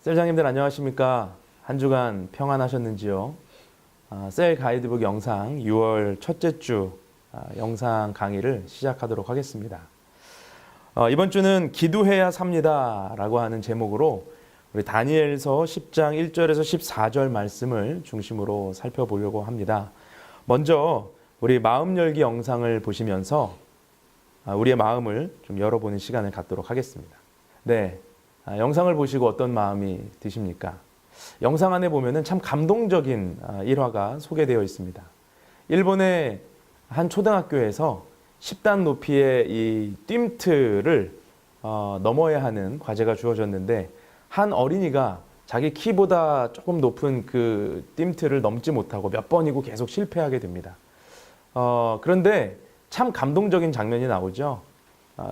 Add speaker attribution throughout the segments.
Speaker 1: 셀장님들 안녕하십니까? 한 주간 평안하셨는지요? 셀 가이드북 영상 6월 첫째 주 영상 강의를 시작하도록 하겠습니다. 이번 주는 기도해야 삽니다 라고 하는 제목으로 우리 다니엘서 10장 1절에서 14절 말씀을 중심으로 살펴보려고 합니다. 먼저 우리 마음 열기 영상을 보시면서 우리의 마음을 좀 열어보는 시간을 갖도록 하겠습니다. 네, 영상을 보시고 어떤 마음이 드십니까? 영상 안에 보면은 참 감동적인 일화가 소개되어 있습니다. 일본의 한 초등학교에서 10단 높이의 이 뜀트를 넘어야 하는 과제가 주어졌는데 한 어린이가 자기 키보다 조금 높은 그 뜀트를 넘지 못하고 몇 번이고 계속 실패하게 됩니다. 그런데 참 감동적인 장면이 나오죠.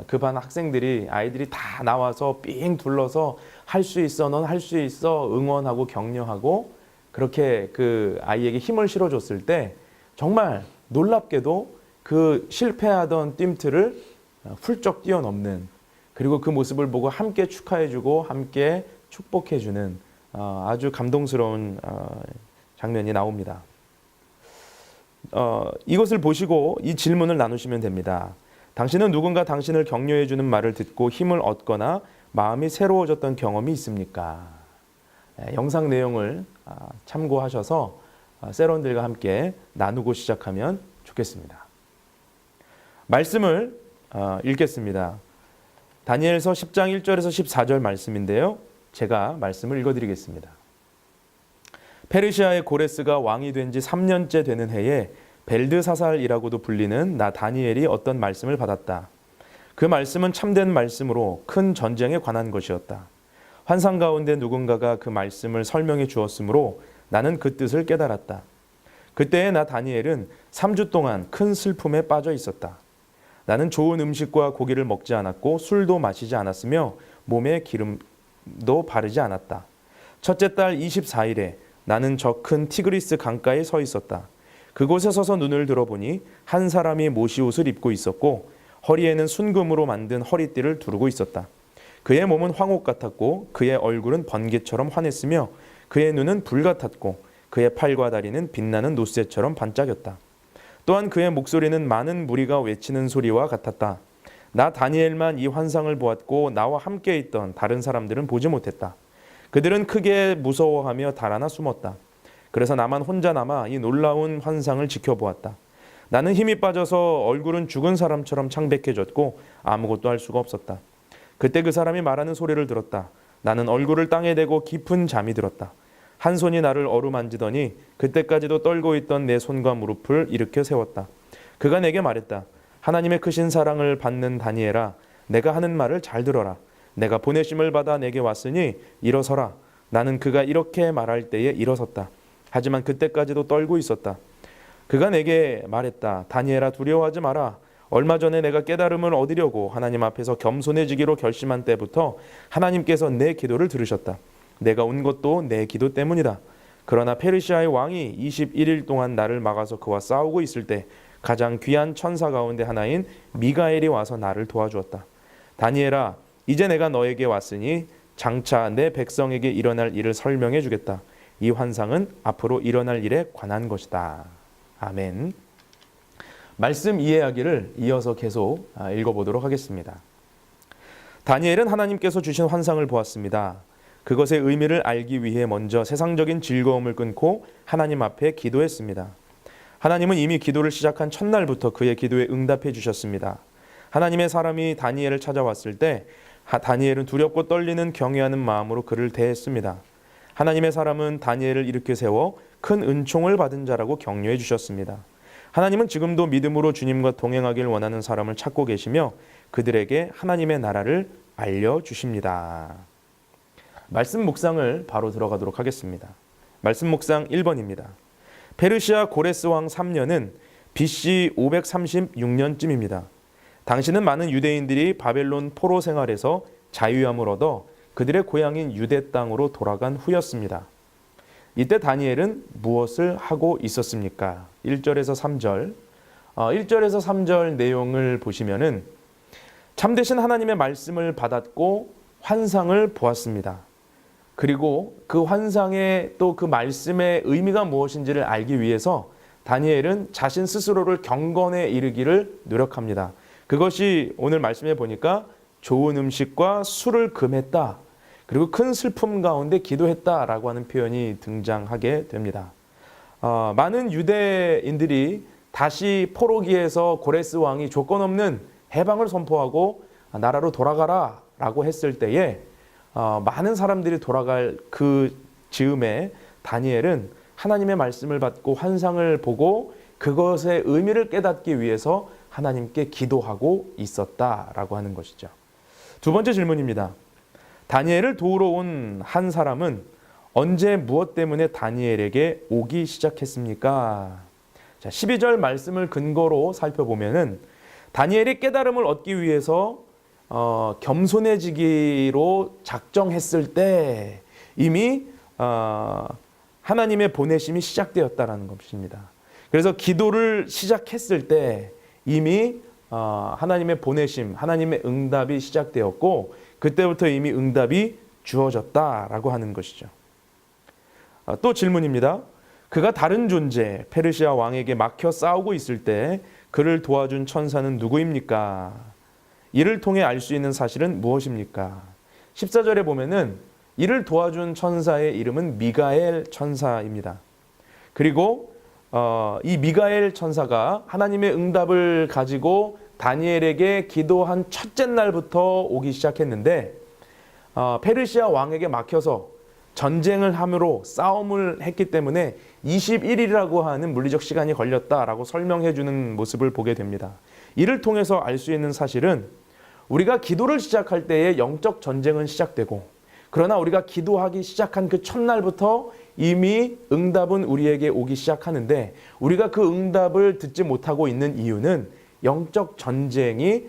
Speaker 1: 그 반 아이들이 다 나와서 삥 둘러서 할 수 있어, 넌 할 수 있어 응원하고 격려하고 그렇게 그 아이에게 힘을 실어줬을 때 정말 놀랍게도 그 실패하던 뜀트를 훌쩍 뛰어넘는, 그리고 그 모습을 보고 함께 축하해주고 함께 축복해주는 아주 감동스러운 장면이 나옵니다. 이것을 보시고 이 질문을 나누시면 됩니다. 당신은 누군가 당신을 격려해주는 말을 듣고 힘을 얻거나 마음이 새로워졌던 경험이 있습니까? 영상 내용을 참고하셔서 세론들과 함께 나누고 시작하면 좋겠습니다. 말씀을 읽겠습니다. 다니엘서 10장 1절에서 14절 말씀인데요. 제가 말씀을 읽어드리겠습니다. 페르시아의 고레스가 왕이 된 지 3년째 되는 해에 벨드사살이라고도 불리는 나 다니엘이 어떤 말씀을 받았다. 그 말씀은 참된 말씀으로 큰 전쟁에 관한 것이었다. 환상 가운데 누군가가 그 말씀을 설명해 주었으므로 나는 그 뜻을 깨달았다. 그때의 나 다니엘은 3주 동안 큰 슬픔에 빠져 있었다. 나는 좋은 음식과 고기를 먹지 않았고 술도 마시지 않았으며 몸에 기름도 바르지 않았다. 첫째 달 24일에 나는 저 큰 티그리스 강가에 서 있었다. 그곳에 서서 눈을 들어보니 한 사람이 모시옷을 입고 있었고 허리에는 순금으로 만든 허리띠를 두르고 있었다. 그의 몸은 황옥 같았고 그의 얼굴은 번개처럼 환했으며 그의 눈은 불 같았고 그의 팔과 다리는 빛나는 노쇠처럼 반짝였다. 또한 그의 목소리는 많은 무리가 외치는 소리와 같았다. 나 다니엘만 이 환상을 보았고 나와 함께 있던 다른 사람들은 보지 못했다. 그들은 크게 무서워하며 달아나 숨었다. 그래서 나만 혼자 남아 이 놀라운 환상을 지켜보았다. 나는 힘이 빠져서 얼굴은 죽은 사람처럼 창백해졌고 아무것도 할 수가 없었다. 그때 그 사람이 말하는 소리를 들었다. 나는 얼굴을 땅에 대고 깊은 잠이 들었다. 한 손이 나를 어루만지더니 그때까지도 떨고 있던 내 손과 무릎을 일으켜 세웠다. 그가 내게 말했다. 하나님의 크신 사랑을 받는 다니엘아, 내가 하는 말을 잘 들어라. 내가 보내심을 받아 내게 왔으니 일어서라. 나는 그가 이렇게 말할 때에 일어섰다. 하지만 그때까지도 떨고 있었다. 그가 내게 말했다. 다니엘아, 두려워하지 마라. 얼마 전에 내가 깨달음을 얻으려고 하나님 앞에서 겸손해지기로 결심한 때부터 하나님께서 내 기도를 들으셨다. 내가 온 것도 내 기도 때문이다. 그러나 페르시아의 왕이 21일 동안 나를 막아서 그와 싸우고 있을 때 가장 귀한 천사 가운데 하나인 미가엘이 와서 나를 도와주었다. 다니엘아, 이제 내가 너에게 왔으니 장차 내 백성에게 일어날 일을 설명해 주겠다. 이 환상은 앞으로 일어날 일에 관한 것이다. 아멘. 말씀 이해하기를 이어서 계속 읽어보도록 하겠습니다. 다니엘은 하나님께서 주신 환상을 보았습니다. 그것의 의미를 알기 위해 먼저 세상적인 즐거움을 끊고 하나님 앞에 기도했습니다. 하나님은 이미 기도를 시작한 첫날부터 그의 기도에 응답해 주셨습니다. 하나님의 사람이 다니엘을 찾아왔을 때 다니엘은 두렵고 떨리는 경외하는 마음으로 그를 대했습니다. 하나님의 사람은 다니엘을 일으켜 세워 큰 은총을 받은 자라고 격려해 주셨습니다. 하나님은 지금도 믿음으로 주님과 동행하길 원하는 사람을 찾고 계시며 그들에게 하나님의 나라를 알려주십니다. 말씀 묵상을 바로 들어가도록 하겠습니다. 말씀 묵상 1번입니다. 페르시아 고레스 왕 3년은 BC 536년쯤입니다. 당시는 많은 유대인들이 바벨론 포로 생활에서 자유함을 얻어 그들의 고향인 유대 땅으로 돌아간 후였습니다. 이때 다니엘은 무엇을 하고 있었습니까? 1절에서 3절. 1절에서 3절 내용을 보시면은 참되신 하나님의 말씀을 받았고 환상을 보았습니다. 그리고 그 환상의 또 그 말씀의 의미가 무엇인지를 알기 위해서 다니엘은 자신 스스로를 경건에 이르기를 노력합니다. 그것이 오늘 말씀해 보니까 좋은 음식과 술을 금했다. 그리고 큰 슬픔 가운데 기도했다라고 하는 표현이 등장하게 됩니다. 많은 유대인들이 다시 포로기에서 고레스 왕이 조건 없는 해방을 선포하고 나라로 돌아가라 라고 했을 때에 많은 사람들이 돌아갈 그 즈음에 다니엘은 하나님의 말씀을 받고 환상을 보고 그것의 의미를 깨닫기 위해서 하나님께 기도하고 있었다라고 하는 것이죠. 두 번째 질문입니다. 다니엘을 도우러 온 한 사람은 언제 무엇 때문에 다니엘에게 오기 시작했습니까? 자, 12절 말씀을 근거로 살펴보면은 다니엘이 깨달음을 얻기 위해서 겸손해지기로 작정했을 때 이미 하나님의 보내심이 시작되었다라는 것입니다. 그래서 기도를 시작했을 때 이미 하나님의 보내심, 하나님의 응답이 시작되었고 그때부터 이미 응답이 주어졌다라고 하는 것이죠. 또 질문입니다. 그가 다른 존재, 페르시아 왕에게 막혀 싸우고 있을 때 그를 도와준 천사는 누구입니까? 이를 통해 알 수 있는 사실은 무엇입니까? 14절에 보면은 이를 도와준 천사의 이름은 미가엘 천사입니다. 그리고 이 미가엘 천사가 하나님의 응답을 가지고 다니엘에게 기도한 첫째 날부터 오기 시작했는데 페르시아 왕에게 막혀서 전쟁을 함으로 싸움을 했기 때문에 21일이라고 하는 물리적 시간이 걸렸다라고 설명해 주는 모습을 보게 됩니다. 이를 통해서 알 수 있는 사실은 우리가 기도를 시작할 때에 영적 전쟁은 시작되고 그러나 우리가 기도하기 시작한 그 첫날부터 이미 응답은 우리에게 오기 시작하는데 우리가 그 응답을 듣지 못하고 있는 이유는 영적 전쟁이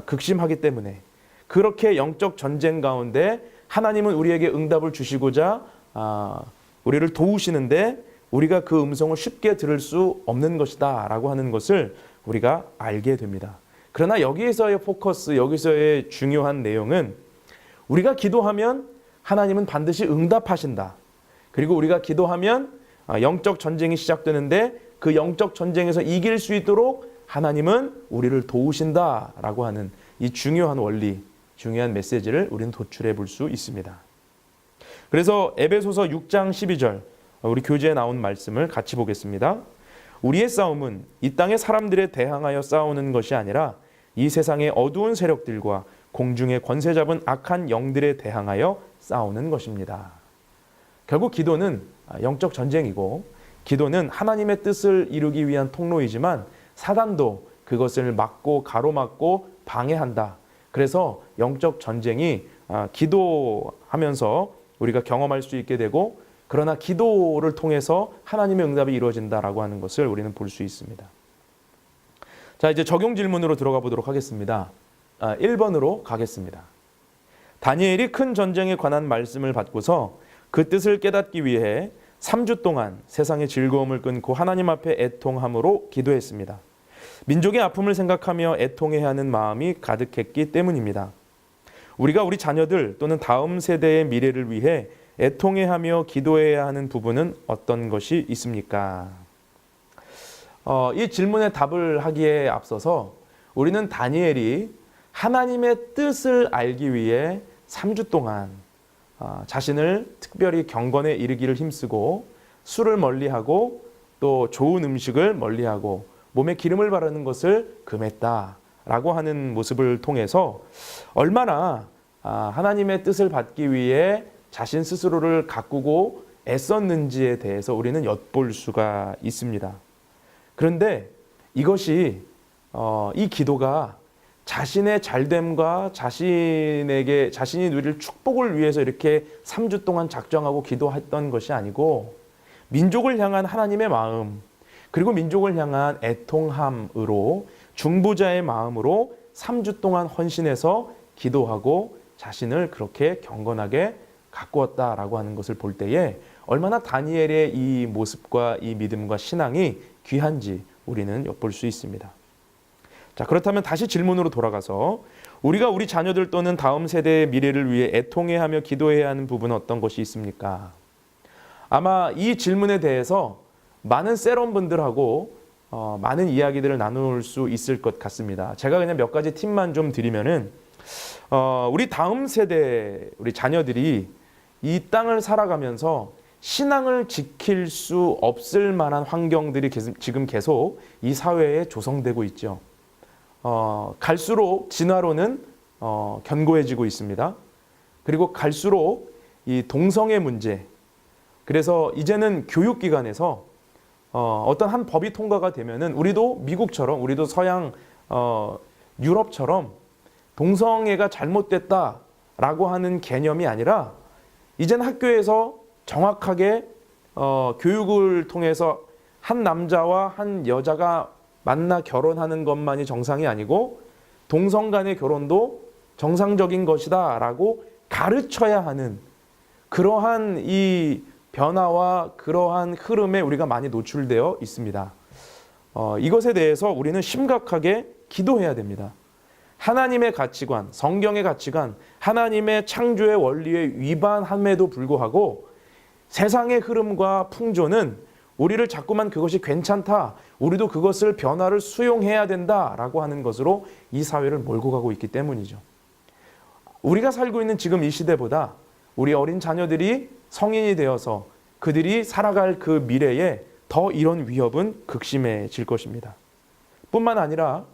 Speaker 1: 극심하기 때문에 그렇게 영적 전쟁 가운데 하나님은 우리에게 응답을 주시고자 우리를 도우시는데 우리가 그 음성을 쉽게 들을 수 없는 것이다 라고 하는 것을 우리가 알게 됩니다. 그러나 여기에서의 포커스, 여기서의 중요한 내용은 우리가 기도하면 하나님은 반드시 응답하신다. 그리고 우리가 기도하면 영적 전쟁이 시작되는데 그 영적 전쟁에서 이길 수 있도록 하나님은 우리를 도우신다라고 하는 이 중요한 원리, 중요한 메시지를 우리는 도출해 볼 수 있습니다. 그래서 에베소서 6장 12절 우리 교재에 나온 말씀을 같이 보겠습니다. 우리의 싸움은 이 땅의 사람들에 대항하여 싸우는 것이 아니라 이 세상의 어두운 세력들과 공중의 권세 잡은 악한 영들에 대항하여 싸우는 것입니다. 결국 기도는 영적 전쟁이고 기도는 하나님의 뜻을 이루기 위한 통로이지만 사단도 그것을 막고 가로막고 방해한다. 그래서 영적 전쟁이 기도하면서 우리가 경험할 수 있게 되고 그러나 기도를 통해서 하나님의 응답이 이루어진다라고 하는 것을 우리는 볼 수 있습니다. 자, 이제 적용 질문으로 들어가 보도록 하겠습니다. 1번으로 가겠습니다. 다니엘이 큰 전쟁에 관한 말씀을 받고서 그 뜻을 깨닫기 위해 3주 동안 세상의 즐거움을 끊고 하나님 앞에 애통함으로 기도했습니다. 민족의 아픔을 생각하며 애통해야 하는 마음이 가득했기 때문입니다. 우리가 우리 자녀들 또는 다음 세대의 미래를 위해 애통해하며 기도해야 하는 부분은 어떤 것이 있습니까? 이 질문에 답을 하기에 앞서서 우리는 다니엘이 하나님의 뜻을 알기 위해 3주 동안 자신을 특별히 경건에 이르기를 힘쓰고 술을 멀리하고 또 좋은 음식을 멀리하고 몸에 기름을 바르는 것을 금했다라고 하는 모습을 통해서 얼마나 하나님의 뜻을 받기 위해 자신 스스로를 가꾸고 애썼는지에 대해서 우리는 엿볼 수가 있습니다. 그런데 이것이 이 기도가 자신의 잘됨과 자신이 누릴 축복을 위해서 이렇게 3주 동안 작정하고 기도했던 것이 아니고 민족을 향한 하나님의 마음 그리고 민족을 향한 애통함으로 중보자의 마음으로 3주 동안 헌신해서 기도하고 자신을 그렇게 경건하게 가꾸었다라고 하는 것을 볼 때에 얼마나 다니엘의 이 모습과 이 믿음과 신앙이 귀한지 우리는 엿볼 수 있습니다. 자, 그렇다면 다시 질문으로 돌아가서 우리가 우리 자녀들 또는 다음 세대의 미래를 위해 애통해하며 기도해야 하는 부분은 어떤 것이 있습니까? 아마 이 질문에 대해서 많은 세럼분들하고 많은 이야기들을 나눌 수 있을 것 같습니다. 제가 그냥 몇 가지 팁만 좀 드리면은 우리 다음 세대, 우리 자녀들이 이 땅을 살아가면서 신앙을 지킬 수 없을 만한 환경들이 지금 계속 이 사회에 조성되고 있죠. 갈수록 진화론은 견고해지고 있습니다. 그리고 갈수록 이 동성애 문제, 그래서 이제는 교육기관에서 어떤 한 법이 통과가 되면은 우리도 미국처럼, 우리도 서양 유럽처럼 동성애가 잘못됐다라고 하는 개념이 아니라 이제는 학교에서 정확하게 교육을 통해서 한 남자와 한 여자가 만나 결혼하는 것만이 정상이 아니고 동성 간의 결혼도 정상적인 것이다 라고 가르쳐야 하는 그러한 이 변화와 그러한 흐름에 우리가 많이 노출되어 있습니다. 이것에 대해서 우리는 심각하게 기도해야 됩니다. 하나님의 가치관, 성경의 가치관, 하나님의 창조의 원리에 위반함에도 불구하고 세상의 흐름과 풍조는 우리를 자꾸만 그것이 괜찮다, 우리도 그것을 변화를 수용해야 된다라고 하는 것으로 이 사회를 몰고 가고 있기 때문이죠. 우리가 살고 있는 지금 이 시대보다 우리 어린 자녀들이 성인이 되어서 그들이 살아갈 그 미래에 더 이런 위협은 극심해질 것입니다. 뿐만 아니라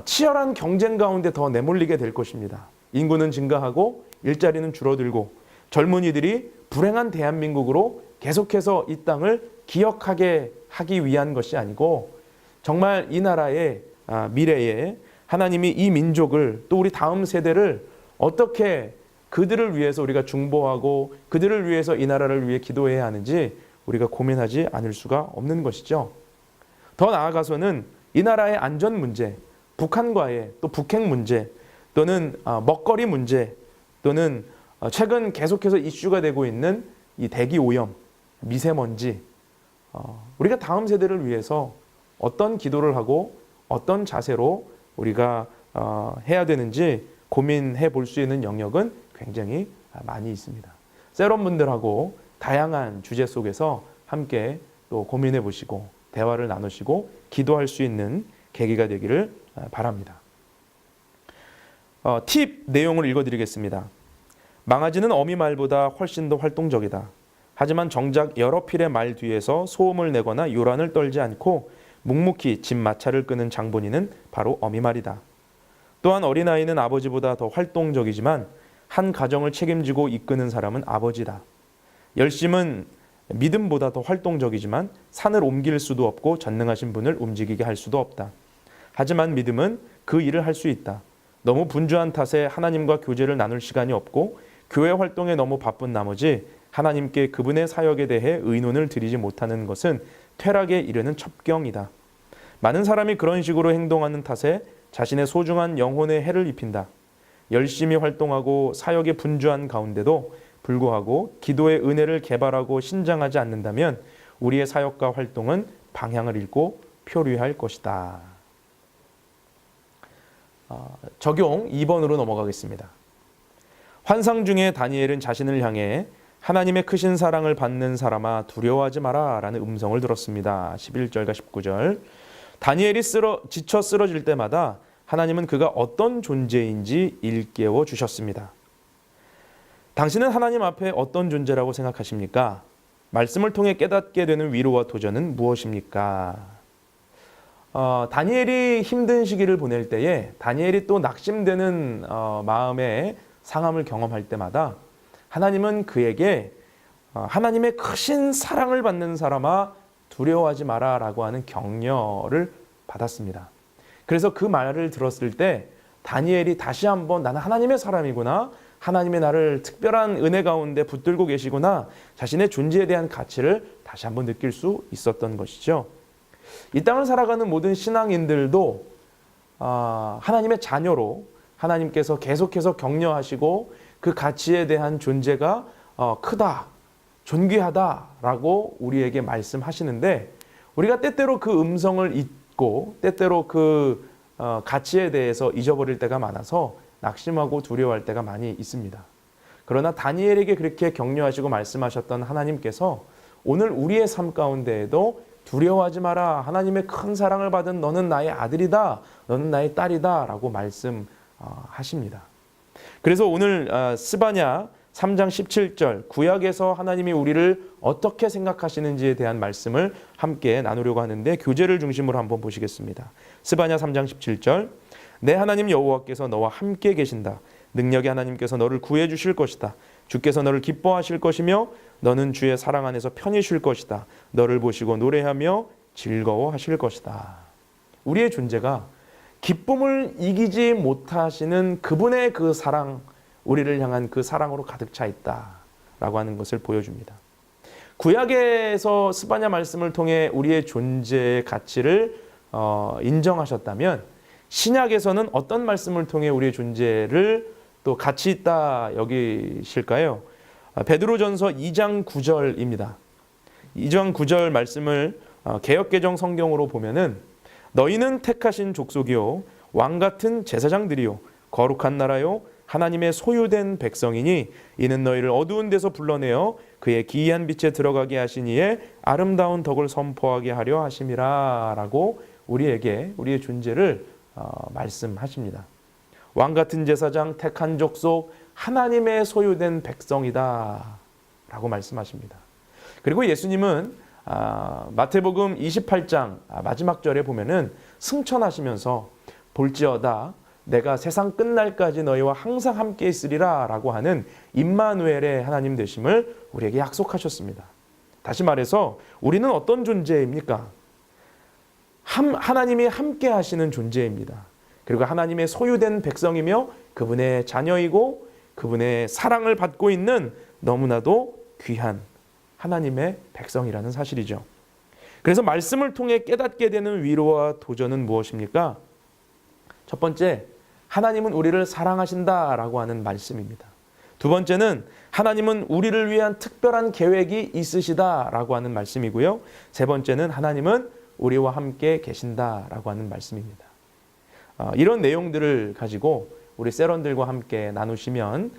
Speaker 1: 치열한 경쟁 가운데 더 내몰리게 될 것입니다. 인구는 증가하고 일자리는 줄어들고 젊은이들이 불행한 대한민국으로 계속해서 이 땅을 기억하게 하기 위한 것이 아니고 정말 이 나라의 미래에 하나님이 이 민족을 또 우리 다음 세대를 어떻게 그들을 위해서 우리가 중보하고 그들을 위해서 이 나라를 위해 기도해야 하는지 우리가 고민하지 않을 수가 없는 것이죠. 더 나아가서는 이 나라의 안전 문제, 북한과의 또 북핵 문제 또는 먹거리 문제 또는 최근 계속해서 이슈가 되고 있는 이 대기 오염, 미세먼지, 우리가 다음 세대를 위해서 어떤 기도를 하고 어떤 자세로 우리가 해야 되는지 고민해 볼 수 있는 영역은 굉장히 많이 있습니다. 세럼분들하고 다양한 주제 속에서 함께 또 고민해 보시고 대화를 나누시고 기도할 수 있는 계기가 되기를 바랍니다. 팁 내용을 읽어드리겠습니다. 망아지는 어미 말보다 훨씬 더 활동적이다. 하지만 정작 여러 필의 말 뒤에서 소음을 내거나 요란을 떨지 않고 묵묵히 집 마차를 끄는 장본인은 바로 어미 말이다. 또한 어린아이는 아버지보다 더 활동적이지만 한 가정을 책임지고 이끄는 사람은 아버지다. 열심은 믿음보다 더 활동적이지만 산을 옮길 수도 없고 전능하신 분을 움직이게 할 수도 없다. 하지만 믿음은 그 일을 할 수 있다. 너무 분주한 탓에 하나님과 교제를 나눌 시간이 없고 교회 활동에 너무 바쁜 나머지 하나님께 그분의 사역에 대해 의논을 드리지 못하는 것은 퇴락에 이르는 첩경이다. 많은 사람이 그런 식으로 행동하는 탓에 자신의 소중한 영혼에 해를 입힌다. 열심히 활동하고 사역에 분주한 가운데도 불구하고 기도의 은혜를 개발하고 신장하지 않는다면 우리의 사역과 활동은 방향을 잃고 표류할 것이다. 적용 2번으로 넘어가겠습니다. 환상 중에 다니엘은 자신을 향해 하나님의 크신 사랑을 받는 사람아 두려워하지 마라 라는 음성을 들었습니다. 11절과 19절. 다니엘이 지쳐 쓰러질 때마다 하나님은 그가 어떤 존재인지 일깨워 주셨습니다. 당신은 하나님 앞에 어떤 존재라고 생각하십니까? 말씀을 통해 깨닫게 되는 위로와 도전은 무엇입니까? 다니엘이 힘든 시기를 보낼 때에 다니엘이 또 낙심되는 마음의 상함을 경험할 때마다 하나님은 그에게 하나님의 크신 사랑을 받는 사람아 두려워하지 마라 라고 하는 격려를 받았습니다. 그래서 그 말을 들었을 때 다니엘이 다시 한번 나는 하나님의 사람이구나, 하나님의 나를 특별한 은혜 가운데 붙들고 계시구나, 자신의 존재에 대한 가치를 다시 한번 느낄 수 있었던 것이죠. 이 땅을 살아가는 모든 신앙인들도 하나님의 자녀로 하나님께서 계속해서 격려하시고 그 가치에 대한 존재가 크다, 존귀하다라고 우리에게 말씀하시는데 우리가 때때로 그 음성을 잊고 때때로 그 가치에 대해서 잊어버릴 때가 많아서 낙심하고 두려워할 때가 많이 있습니다. 그러나 다니엘에게 그렇게 격려하시고 말씀하셨던 하나님께서 오늘 우리의 삶 가운데에도 두려워하지 마라. 하나님의 큰 사랑을 받은 너는 나의 아들이다. 너는 나의 딸이다. 라고 말씀하십니다. 그래서 오늘 스바냐 3장 17절 구약에서 하나님이 우리를 어떻게 생각하시는지에 대한 말씀을 함께 나누려고 하는데 교제를 중심으로 한번 보시겠습니다. 스바냐 3장 17절 내 하나님 여호와께서 너와 함께 계신다. 능력의 하나님께서 너를 구해 주실 것이다. 주께서 너를 기뻐하실 것이며 너는 주의 사랑 안에서 편히 쉴 것이다. 너를 보시고 노래하며 즐거워하실 것이다. 우리의 존재가 기쁨을 이기지 못하시는 그분의 그 사랑, 우리를 향한 그 사랑으로 가득 차 있다라고 하는 것을 보여줍니다. 구약에서 스바냐 말씀을 통해 우리의 존재의 가치를 인정하셨다면 신약에서는 어떤 말씀을 통해 우리의 존재를 또 가치 있다 여기실까요? 베드로전서 2장 9절입니다. 2장 9절 말씀을 개역개정 성경으로 보면은 너희는 택하신 족속이요 왕 같은 제사장들이요 거룩한 나라요 하나님의 소유된 백성이니 이는 너희를 어두운 데서 불러내어 그의 기이한 빛에 들어가게 하신 이의 아름다운 덕을 선포하게 하려 하심이라 라고 우리에게 우리의 존재를 말씀하십니다. 왕 같은 제사장 택한 족속 하나님의 소유된 백성이다 라고 말씀하십니다. 그리고 예수님은 마태복음 28장 마지막 절에 보면은 승천하시면서 볼지어다 내가 세상 끝날까지 너희와 항상 함께 있으리라 라고 하는 임마누엘의 하나님 되심을 우리에게 약속하셨습니다. 다시 말해서 우리는 어떤 존재입니까? 하나님이 함께 하시는 존재입니다. 그리고 하나님의 소유된 백성이며 그분의 자녀이고 그분의 사랑을 받고 있는 너무나도 귀한 하나님의 백성이라는 사실이죠. 그래서 말씀을 통해 깨닫게 되는 위로와 도전은 무엇입니까? 첫 번째, 하나님은 우리를 사랑하신다라고 하는 말씀입니다. 두 번째는 하나님은 우리를 위한 특별한 계획이 있으시다라고 하는 말씀이고요. 세 번째는 하나님은 우리와 함께 계신다라고 하는 말씀입니다. 이런 내용들을 가지고 우리 세런들과 함께 나누시면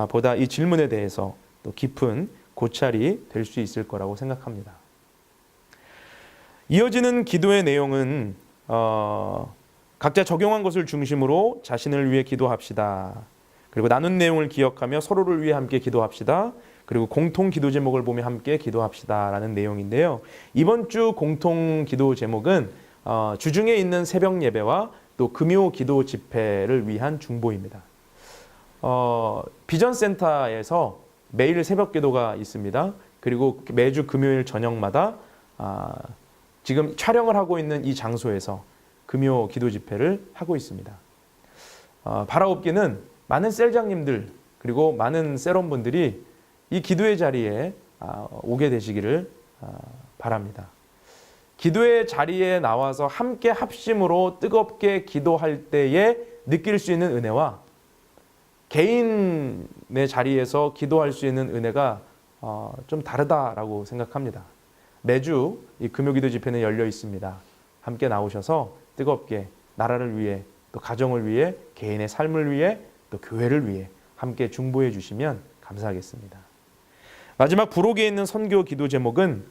Speaker 1: 보다 이 질문에 대해서 또 깊은 고찰이 될 수 있을 거라고 생각합니다. 이어지는 기도의 내용은 각자 적용한 것을 중심으로 자신을 위해 기도합시다. 그리고 나눈 내용을 기억하며 서로를 위해 함께 기도합시다. 그리고 공통 기도 제목을 보며 함께 기도합시다 라는 내용인데요. 이번 주 공통 기도 제목은 주중에 있는 새벽 예배와 또 금요 기도 집회를 위한 중보입니다. 비전센터에서 매일 새벽 기도가 있습니다. 그리고 매주 금요일 저녁마다 지금 촬영을 하고 있는 이 장소에서 금요 기도 집회를 하고 있습니다. 바라옵기는 많은 셀장님들 그리고 많은 세럼분들이 이 기도의 자리에 오게 되시기를 바랍니다. 기도의 자리에 나와서 함께 합심으로 뜨겁게 기도할 때에 느낄 수 있는 은혜와 개인의 자리에서 기도할 수 있는 은혜가 좀 다르다라고 생각합니다. 매주 이 금요기도 집회는 열려 있습니다. 함께 나오셔서 뜨겁게 나라를 위해 또 가정을 위해 개인의 삶을 위해 또 교회를 위해 함께 중보해 주시면 감사하겠습니다. 마지막 부록에 있는 선교 기도 제목은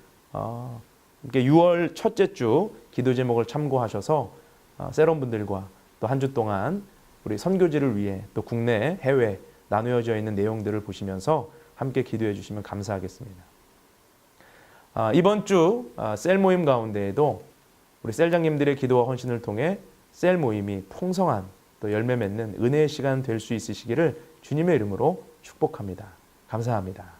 Speaker 1: 6월 첫째 주 기도 제목을 참고하셔서 세럼분들과 또 한 주 동안 우리 선교지를 위해 또 국내 해외 나누어져 있는 내용들을 보시면서 함께 기도해 주시면 감사하겠습니다. 이번 주 셀 모임 가운데에도 우리 셀장님들의 기도와 헌신을 통해 셀 모임이 풍성한 또 열매 맺는 은혜의 시간 될 수 있으시기를 주님의 이름으로 축복합니다. 감사합니다.